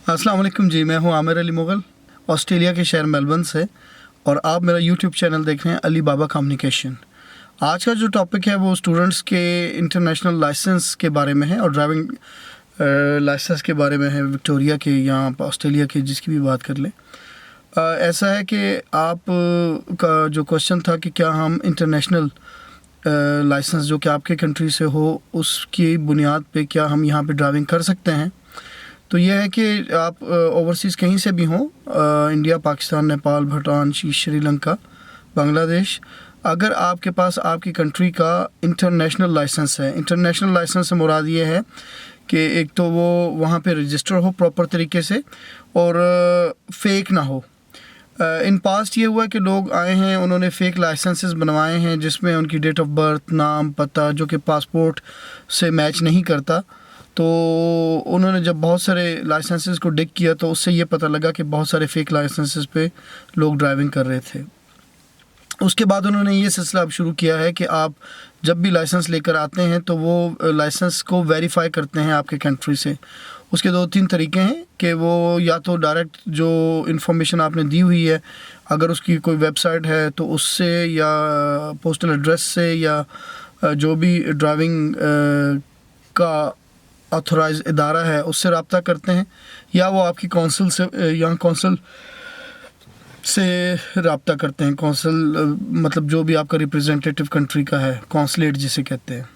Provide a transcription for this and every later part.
अस्सलाम वालेकुम जी, मैं हूं आमिर अली मुग़ल, ऑस्ट्रेलिया के शहर मेलबर्न से, और आप मेरा यूट्यूब चैनल देख रहे हैं अली बाबा कम्युनिकेशन। आज का जो टॉपिक है वो स्टूडेंट्स के इंटरनेशनल लाइसेंस के बारे में है और ड्राइविंग लाइसेंस के बारे में है, विक्टोरिया के या ऑस्ट्रेलिया के, जिसकी भी बात कर लें। ऐसा है कि आप का जो क्वेश्चन था कि क्या हम इंटरनेशनल लाइसेंस जो कि आपके कंट्री से हो उसकी बुनियाद पे क्या हम यहाँ पे ड्राइविंग कर सकते हैं। तो यह है कि आप ओवरसीज़ कहीं से भी हों, इंडिया, पाकिस्तान, नेपाल, भूटान, श्रीलंका, बांग्लादेश, अगर आपके पास आपकी कंट्री का इंटरनेशनल लाइसेंस है। इंटरनेशनल लाइसेंस से मुराद ये है कि एक तो वो वहाँ पे रजिस्टर हो प्रॉपर तरीके से और फेक ना हो। इन पास्ट ये हुआ कि लोग आए हैं, उन्होंने फ़ेक लाइसेंसेस बनवाए हैं जिसमें उनकी डेट ऑफ बर्थ, नाम, पता जो कि पासपोर्ट से मैच नहीं करता। तो उन्होंने जब बहुत सारे लाइसेंसेस को डिग किया तो उससे ये पता लगा कि बहुत सारे फ़ेक लाइसेंसेस पे लोग ड्राइविंग कर रहे थे। उसके बाद उन्होंने ये सिलसिला अब शुरू किया है कि आप जब भी लाइसेंस लेकर आते हैं तो वो लाइसेंस को वेरीफाई करते हैं आपके कंट्री से। उसके 2-3 तरीके हैं कि वो या तो डायरेक्ट जो इन्फॉर्मेशन आपने दी हुई है, अगर उसकी कोई वेबसाइट है तो उससे, या पोस्टल एड्रेस से, या जो भी ड्राइविंग का ऑथराइज इदारा है उससे रब्ता करते हैं, या वो आपकी कौंसिल से या कौंसिल से रब्ता करते हैं। कौंसिल मतलब जो भी आपका रिप्रेजेंटेटिव कंट्री का है, कौंसलेट जिसे कहते हैं,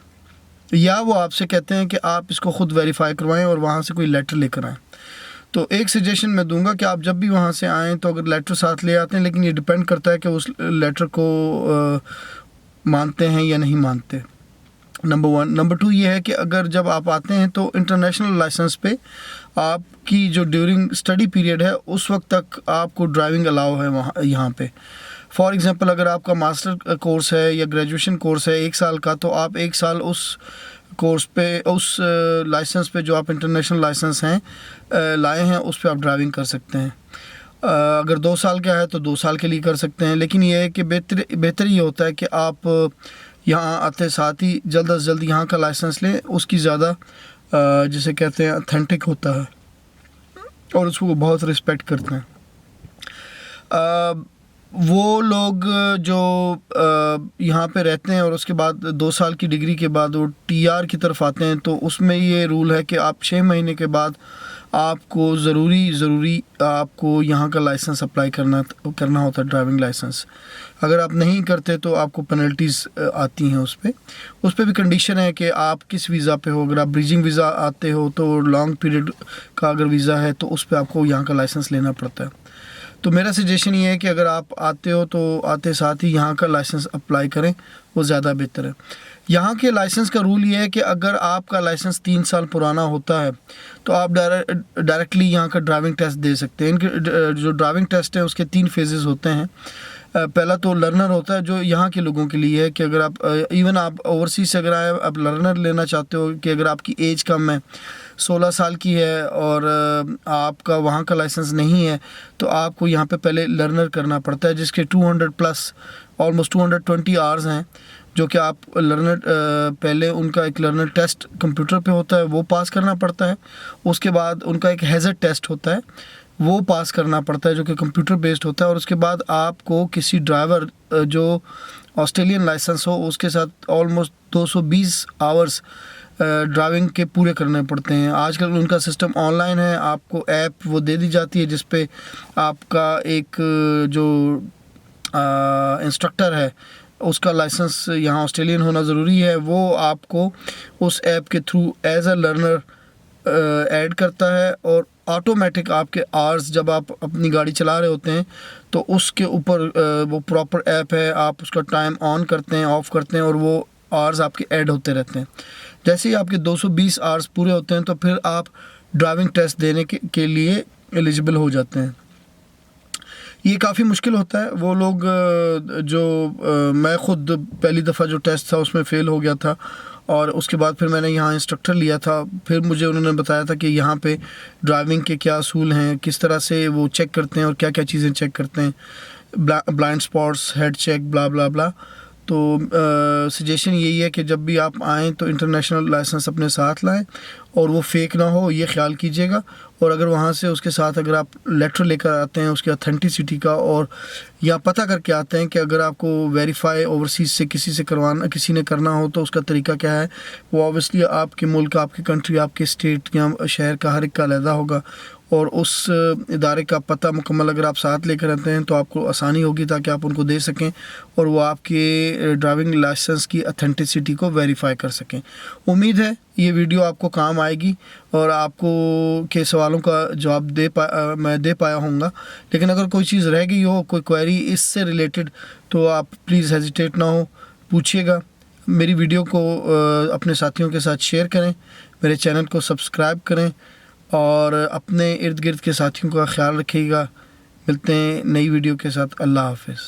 या वो आपसे कहते हैं कि आप इसको ख़ुद वेरीफाई करवाएं और वहाँ से कोई लेटर लेकर आएँ। तो एक सजेशन मैं दूंगा कि आप जब भी वहाँ से आएँ तो अगर लेटर साथ ले आते हैं, लेकिन ये डिपेंड करता है कि उस लेटर को मानते हैं या नहीं मानते, नंबर 1। नंबर 2 ये है कि अगर जब आप आते हैं तो इंटरनेशनल लाइसेंस पे आपकी जो ड्यूरिंग स्टडी पीरियड है उस वक्त तक आपको ड्राइविंग अलाउ है वहाँ यहाँ पे। फॉर एग्ज़ाम्पल अगर आपका मास्टर कोर्स है या ग्रेजुएशन कोर्स है 1 साल का, तो आप 1 साल उस कोर्स पे, उस लाइसेंस पे जो आप इंटरनेशनल लाइसेंस हैं लाए हैं उस पे आप ड्राइविंग कर सकते हैं। अगर 2 साल का है तो 2 साल के लिए कर सकते हैं, लेकिन ये है कि बेहतर ये होता है कि आप यहाँ आते साथ ही जल्द अज जल्द यहाँ का लाइसेंस लें। उसकी ज़्यादा जिसे कहते हैं ऑथेंटिक होता है और उसको बहुत रिस्पेक्ट करते हैं। वो लोग जो यहाँ पे रहते हैं और उसके बाद 2 साल की डिग्री के बाद वो TR की तरफ आते हैं, तो उसमें ये रूल है कि आप 6 महीने के बाद आपको ज़रूरी आपको यहाँ का लाइसेंस अप्लाई करना होता है, ड्राइविंग लाइसेंस। अगर आप नहीं करते तो आपको पेनल्टीज़ आती हैं उस पर भी कंडीशन है कि आप किस वीज़ा पे हो। अगर आप ब्रिजिंग वीज़ा आते हो तो लॉन्ग पीरियड का अगर वीज़ा है तो उस पर आपको यहाँ का लाइसेंस लेना पड़ता है। तो मेरा सजेशन ये है कि अगर आप आते हो तो आते साथ ही यहाँ का लाइसेंस अप्लाई करें, वो ज़्यादा बेहतर है। यहाँ के लाइसेंस का रूल ये है कि अगर आपका लाइसेंस 3 साल पुराना होता है तो आप डायरेक्टली यहाँ का ड्राइविंग टेस्ट दे सकते हैं। इनके जो ड्राइविंग टेस्ट है उसके 3 फेजेस होते हैं। पहला तो लर्नर होता है जो यहाँ के लोगों के लिए है कि अगर आप इवन आप ओवरसीज से अगर आए, आप लर्नर लेना चाहते हो कि अगर आपकी एज कम है, 16 साल की है और आपका वहाँ का लाइसेंस नहीं है, तो आपको यहाँ पे पहले लर्नर करना पड़ता है, जिसके 200 प्लस ऑलमोस्ट 220 आवर्स हैं, जो कि आप लर्नर पहले उनका एक लर्नर टेस्ट कंप्यूटर पे होता है, वो पास करना पड़ता है। उसके बाद उनका एक हैज़र्ड टेस्ट होता है, वो पास करना पड़ता है जो कि कंप्यूटर बेस्ड होता है। और उसके बाद आपको किसी ड्राइवर जो ऑस्ट्रेलियन लाइसेंस हो उसके साथ ऑलमोस्ट 220 आवर्स ड्राइविंग के पूरे करने पड़ते हैं। आजकल उनका सिस्टम ऑनलाइन है, आपको ऐप वो दे दी जाती है जिस पे आपका एक जो इंस्ट्रक्टर है उसका लाइसेंस यहाँ ऑस्ट्रेलियन होना ज़रूरी है। वो आपको उस ऐप के through as a learner add करता है और ऑटोमेटिक आपके आवर्स जब आप अपनी गाड़ी चला रहे होते हैं तो उसके ऊपर वो प्रॉपर ऐप है, आप उसका टाइम ऑन करते हैं, ऑफ़ करते हैं और वो आवर्स आपके ऐड होते रहते हैं। जैसे ही आपके 220 आवर्स पूरे होते हैं तो फिर आप ड्राइविंग टेस्ट देने के लिए एलिजिबल हो जाते हैं। ये काफ़ी मुश्किल होता है। वो लोग मैं ख़ुद पहली दफ़ा जो टेस्ट था उसमें फ़ेल हो गया था और उसके बाद फिर मैंने यहाँ इंस्ट्रक्टर लिया था। फिर मुझे उन्होंने बताया था कि यहाँ पे ड्राइविंग के क्या असूल हैं, किस तरह से वो चेक करते हैं और क्या क्या चीज़ें चेक करते हैं, ब्लाइंड स्पॉट्स, हेड चेक, ब्ला ब्ला ब्ला। تو سجیشن یہی ہے کہ جب بھی آپ آئیں تو انٹرنیشنل لائسنس اپنے ساتھ لائیں اور وہ فیک نہ ہو، یہ خیال کیجیے گا. اور اگر وہاں سے اس کے ساتھ اگر آپ لیٹر لے کر آتے ہیں اس کی اتھینٹسٹی کا، اور یا پتہ کر کے آتے ہیں کہ اگر آپ کو ویریفائی اوورسیز سے کسی نے کرنا ہو تو اس کا طریقہ کیا ہے، وہ اوبویسلی آپ کے ملک، آپ کی کنٹری، آپ کے اسٹیٹ یا شہر کا ہر ایک کا علیحدہ ہوگا. اور اس ادارے کا پتہ مکمل اگر آپ ساتھ لے کر آتے ہیں تو آپ کو آسانی ہوگی تاکہ آپ ان کو دے سکیں اور وہ آپ کے ڈرائیونگ لائسنس کی اتھینٹسٹی کو ویریفائی کر سکیں. امید ہے یہ ویڈیو آپ کو کام آئے گی اور آپ کو کے سوالوں کا جواب میں دے پایا ہوں گا. لیکن اگر کوئی چیز رہ گئی ہو، کوئی کوئری اس سے ریلیٹڈ، تو آپ پلیز ہیزیٹیٹ نہ ہو، پوچھیے گا. میری ویڈیو کو اپنے ساتھیوں کے ساتھ شیئر کریں، میرے چینل کو سبسکرائب کریں اور اپنے ارد گرد کے ساتھیوں کا خیال رکھیے گا. ملتے ہیں نئی ویڈیو کے ساتھ. اللہ حافظ.